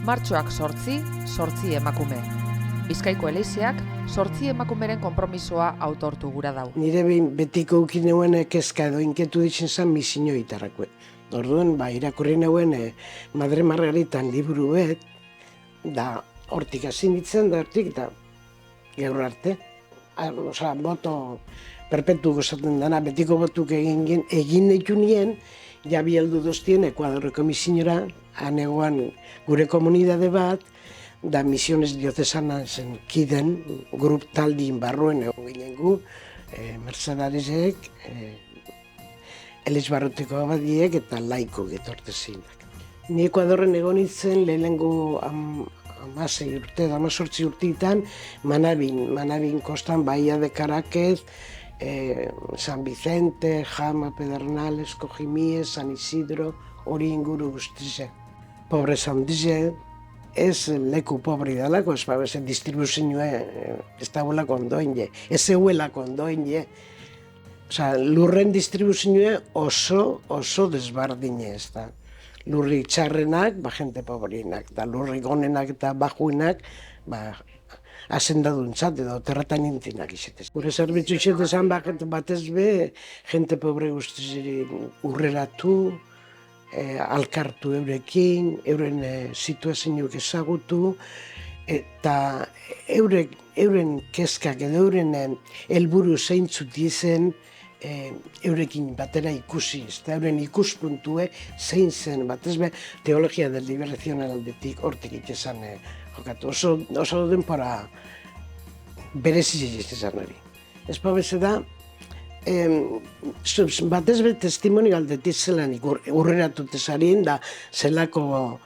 Martxoak 8 emakume. Bizkaiko Elizeak 8 emakumeren konpromisoa autortu gura dau. Nire betiko ukin neuen kezka edo inketu ditzen zen misinio itarrakue. Orduan, irakurri neuen Madre Margaritan liburu bet, da hortik hasi nintzen, da hortik, da gaur arte. Boto perpetu gozaten dana, betiko botuk egin ditu nien, jabi heldu doztien Ekuadorreko misinora, anegoan gure komunidade bat, da misiones diocesanan zen kiden, grup taldin barruen egon ginen gu, mercedarisek, Eliz Barrutiko abadiek eta laiko getortezinak. Ni Ekuadorren egon nintzen lehenengo 18 urteetan Manabin kostan, Bahía de Caracas, San Vicente, Jama, Pedernales, Cojimies, San Isidro, hori inguru guztize. Pobreza handize, ez leku pobri dalako, ez distribuzioa ez dagoelako ondoen je, ez zeuelako ondoen je. Lurren distribuzioa oso desbardine ez da. Lurri txarrenak, jente pobrienak, da lurri gonenak eta bajuenak, asendaduntzat edo terratan nintinak izetez. Gure zerbitzu izetezan batez be, jente pobre guztiz urreratu, alkartu eurekin, euren situazioak ezagutu, eta euren kezkak edo euren helburu zeintzut izen, eurekin batera ikusi, euren ikuspuntue zein zen, batez be, teologia del liberazion aldetik hortik itezan jokatu. Oso denpora bereziz izan hori. Ez pabeze da, batez be testimonio aldetik zelan urreratute zarien, da zelako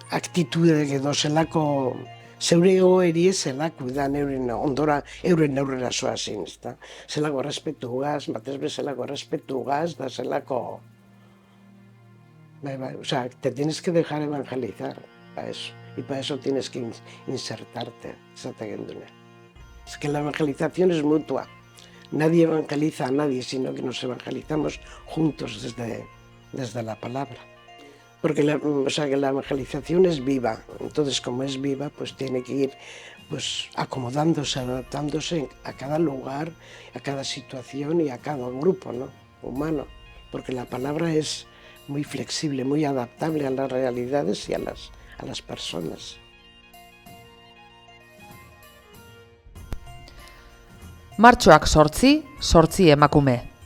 aktitudek edo zelako zeure egoerie zelako da euren ondora, euren aurrera zoazin, zelako respetugaz, batez be zelako respetugaz, da zelako... te tienes que dejar evangelizar, para eso. Y para eso tienes que insertarte, Es que la evangelización es mutua. Nadie evangeliza a nadie, sino que nos evangelizamos juntos desde la palabra. Porque la evangelización es viva, entonces como es viva, pues tiene que ir acomodándose, adaptándose a cada lugar, a cada situación y a cada grupo, ¿no?, humano. Porque la palabra es muy flexible, muy adaptable a las realidades y a las personas. Martxoak 8 emakume.